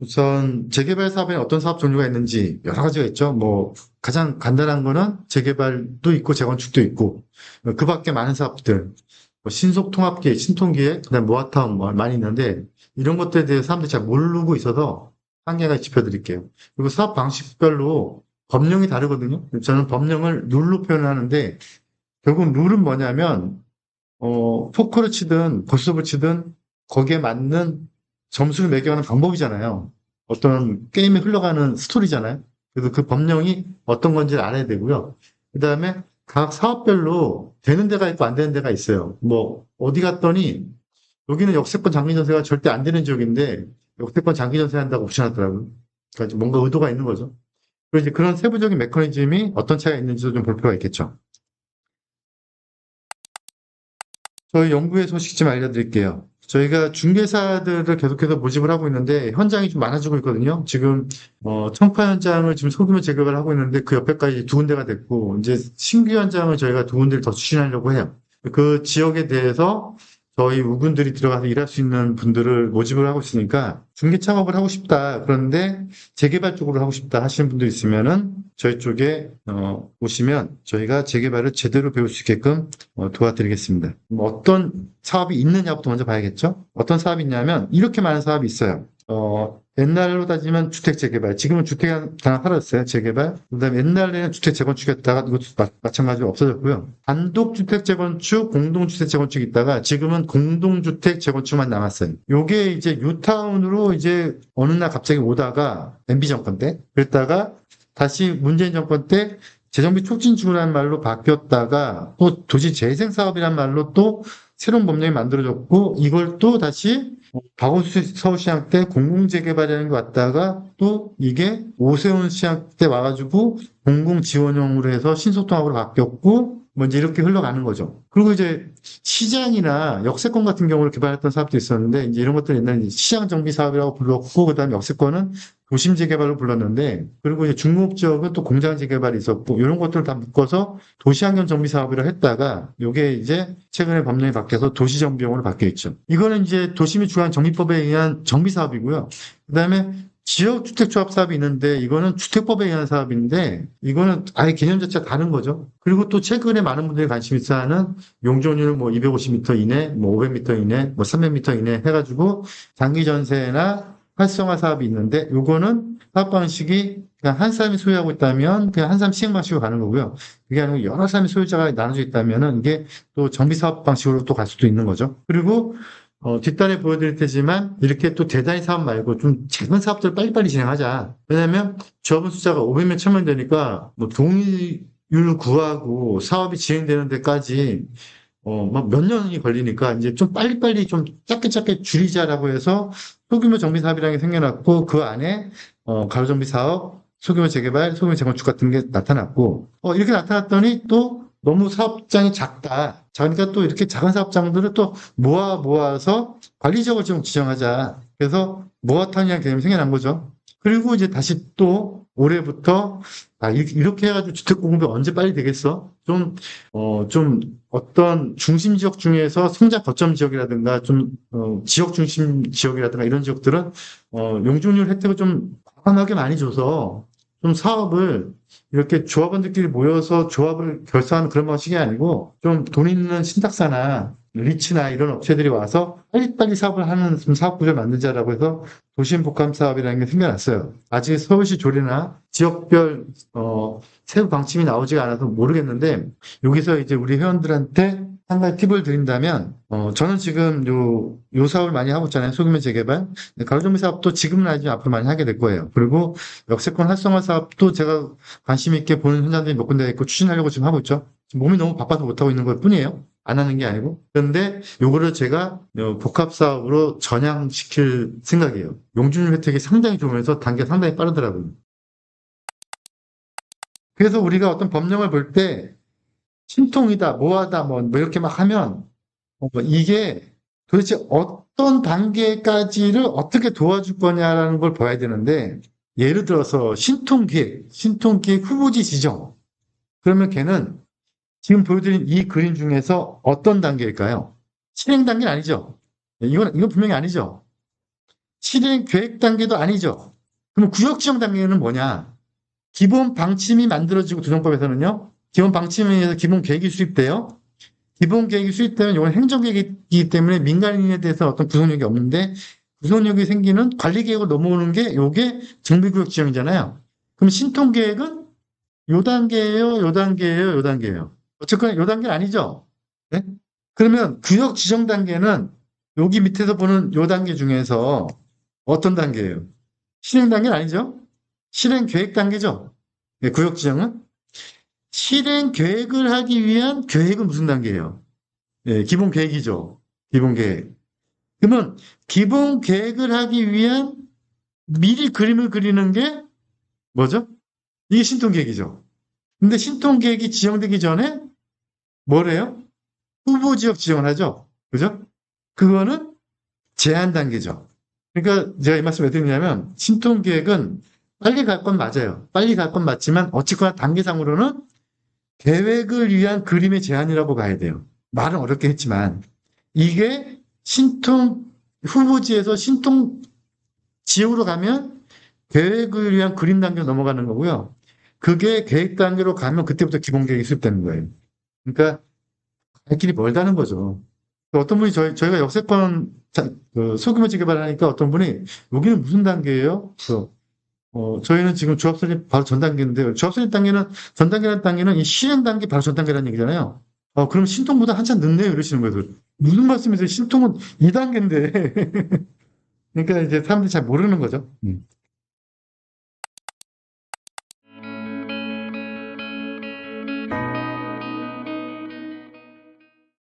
우선 재개발 사업에 어떤 사업 종류가 있는지 여러 가지가 있죠. 뭐 가장 간단한 거는 재개발도 있고 재건축도 있고 그 밖에 많은 사업들 뭐 신속통합기획, 신통기획, 그다음 모아타운 뭐 많이 있는데 이런 것들에 대해서 사람들이 잘 모르고 있어서 한 개가 짚어드릴게요. 그리고 사업 방식별로 법령이 다르거든요. 저는 법령을 룰로 표현하는데 결국 룰은 뭐냐면 포커를 치든 고스톱을 치든 거기에 맞는 점수를 매겨가는 방법이잖아요. 어떤 게임이 흘러가는 스토리잖아요. 그래서 그 법령이 어떤 건지를 알아야 되고요. 그 다음에 각 사업별로 되는 데가 있고 안 되는 데가 있어요. 뭐, 어디 갔더니 여기는 역세권 장기 전세가 절대 안 되는 지역인데 역세권 장기 전세 한다고 붙여놨더라고요. 그러니까 뭔가 의도가 있는 거죠. 그리고 이제 그런 세부적인 메커니즘이 어떤 차이가 있는지도 좀 볼 필요가 있겠죠. 저희 연구의 소식 좀 알려드릴게요. 저희가 중개사들을 계속해서 모집을 하고 있는데 현장이 좀 많아지고 있거든요. 지금 청파 현장을 지금 소규모 재개발을 하고 있는데 그 옆에까지 두 군데가 됐고 이제 신규 현장을 저희가 두 군데를 더 추진하려고 해요. 그 지역에 대해서 저희 우군들이 들어가서 일할 수 있는 분들을 모집을 하고 있으니까 중개 창업을 하고 싶다. 그런데 재개발 쪽으로 하고 싶다 하시는 분들 있으면은 저희 쪽에 오시면 저희가 재개발을 제대로 배울 수 있게끔 도와드리겠습니다. 뭐 어떤 사업이 있느냐부터 먼저 봐야겠죠? 어떤 사업이 있냐면 이렇게 많은 사업이 있어요. 옛날로 따지면 주택 재개발, 지금은 주택이 하나 사라졌어요. 재개발. 그다음에 옛날에는 주택 재건축했다가 이것도 마찬가지로 없어졌고요. 단독주택 재건축, 공동주택 재건축이 있다가 지금은 공동주택 재건축만 남았어요. 요게 이제 뉴타운으로 이제 어느 날 갑자기 오다가 MB 정권 때 그랬다가 다시 문재인 정권 때 재정비 촉진주라는 말로 바뀌었다가 또 도시 재생 사업이라는 말로 또 새로운 법령이 만들어졌고 이걸 또 다시 박원순 서울시장 때 공공재개발이라는 게 왔다가 또 이게 오세훈 시장 때 와가지고 공공지원형으로 해서 신소통합으로 바뀌었고 뭐 이제 이렇게 흘러가는 거죠. 그리고 이제 시장이나 역세권 같은 경우를 개발했던 사업도 있었는데 이제 이런 것들 옛날에 시장 정비 사업이라고 불렀고 그다음에 역세권은 도심 재개발로 불렀는데 그리고 이제 중국 지역은 또 공장 재개발이 있었고 이런 것들을 다 묶어서 도시환경 정비 사업이라 했다가 이게 이제 최근에 법령이 바뀌어서 도시정비용으로 바뀌어 있죠. 이거는 이제 도시 및 주한 정비법에 의한 정비 사업이고요. 그다음에 지역주택조합 사업이 있는데 이거는 주택법에 의한 사업인데 이거는 아예 개념 자체가 다른 거죠. 그리고 또 최근에 많은 분들이 관심 있어 하는 용적률 뭐 250m 이내, 뭐 500m 이내, 뭐 300m 이내 해가지고 장기 전세나 활성화 사업이 있는데 요거는 사업 방식이 그냥 한 사람이 소유하고 있다면 그냥 한 사람 시행 방식으로 가는 거고요. 그게 아니고 여러 사람이 소유자가 나눠져 있다면은 이게 또 정비 사업 방식으로 또 갈 수도 있는 거죠. 그리고 뒷단에 보여드릴 테지만 이렇게 또 대단히 사업 말고 좀 작은 사업들을 빨리빨리 진행하자. 왜냐하면 조합원 숫자가 500명, 1000명 되니까 뭐 동의율 구하고 사업이 진행되는 데까지 막 몇 년이 걸리니까 이제 좀 빨리빨리 좀 짧게 줄이자라고 해서 소규모 정비 사업이라는 게 생겨났고 그 안에 가로정비 사업, 소규모 재개발, 소규모 재건축 같은 게 나타났고 이렇게 나타났더니 또 너무 사업장이 작다. 작으니까 또 이렇게 작은 사업장들을 또 모아서 관리적으로 좀 지정하자. 그래서 모아탄이라는 개념이 생겨난 거죠. 그리고 이제 다시 또 올해부터 이렇게 해가지고 주택 공급이 언제 빨리 되겠어? 좀 어떤 중심 지역 중에서 성장 거점 지역이라든가 지역 중심 지역이라든가 이런 지역들은 용적률 혜택을 좀 과감하게 많이 줘서 좀 사업을 이렇게 조합원들끼리 모여서 조합을 결성하는 그런 방식이 아니고 좀 돈 있는 신탁사나 리츠나 이런 업체들이 와서 빨리빨리 사업을 하는 좀 사업 구조를 만들자라고 해서 도심 복합 사업이라는 게 생겨났어요. 아직 서울시 조례나 지역별 세부 방침이 나오지가 않아서 모르겠는데 여기서 이제 우리 회원들한테 한 가지 팁을 드린다면 저는 지금 요 사업을 많이 하고 있잖아요. 소규모 재개발. 가로정비 사업도 지금은 아니지만 앞으로 많이 하게 될 거예요. 그리고 역세권 활성화 사업도 제가 관심 있게 보는 현장들이 몇 군데 있고 추진하려고 지금 하고 있죠. 지금 몸이 너무 바빠서 못하고 있는 것 뿐이에요. 안 하는 게 아니고. 그런데 요거를 제가 복합 사업으로 전향시킬 생각이에요. 용적률 혜택이 상당히 좋으면서 단계가 상당히 빠르더라고요. 그래서 우리가 어떤 법령을 볼 때 신통이다, 뭐하다, 뭐 이렇게 막 하면 이게 도대체 어떤 단계까지를 어떻게 도와줄 거냐라는 걸 봐야 되는데 예를 들어서 신통기획 후보지 지정. 그러면 걔는 지금 보여드린 이 그림 중에서 어떤 단계일까요? 실행 단계는 아니죠. 이건 분명히 아니죠. 실행 계획 단계도 아니죠. 그럼 구역 지정 단계는 뭐냐? 기본 방침이 만들어지고 조정법에서는요. 기본 방침에 의해서 기본 계획이 수립돼요. 기본 계획이 수립되면 이건 행정계획이기 때문에 민간인에 대해서 어떤 구속력이 없는데 구속력이 생기는 관리계획으로 넘어오는 게 요게 정비구역 지정이잖아요. 그럼 신통계획은 요 단계예요, 요 단계예요, 요 단계예요. 어쨌거나 요 단계는 아니죠. 네? 그러면 구역 지정 단계는 여기 밑에서 보는 요 단계 중에서 어떤 단계예요? 실행 단계는 아니죠. 실행 계획 단계죠. 네, 구역 지정은 실행 계획을 하기 위한 계획은 무슨 단계예요? 네, 기본 계획이죠. 기본 계획. 그러면 기본 계획을 하기 위한 미리 그림을 그리는 게 뭐죠? 이게 신통계획이죠. 근데 신통계획이 지정되기 전에 뭐래요? 후보 지역 지정을 하죠. 그죠? 그거는 제한 단계죠. 그러니까 제가 이 말씀 왜 드리냐면 신통계획은 빨리 갈 건 맞아요. 빨리 갈 건 맞지만 어쨌거나 단계상으로는 계획을 위한 그림의 제한이라고 봐야 돼요. 말은 어렵게 했지만 이게 신통 후보지에서 신통 지역으로 가면 계획을 위한 그림 단계로 넘어가는 거고요. 그게 계획 단계로 가면 그때부터 기본 계획이 수립되는 거예요. 그러니까 갈 길이 멀다는 거죠. 어떤 분이 저희가 역세권 소규모 재개발하니까 어떤 분이 여기는 무슨 단계예요? 그래서 저희는 지금 조합 설립 바로 전 단계인데요. 조합 설립 단계는 전 단계라는 단계는 이 실행 단계 바로 전 단계라는 얘기잖아요. 그럼 신통보다 한참 늦네요. 이러시는 거예요. 무슨 말씀이세요? 신통은 2단계인데. 그러니까 이제 사람들이 잘 모르는 거죠.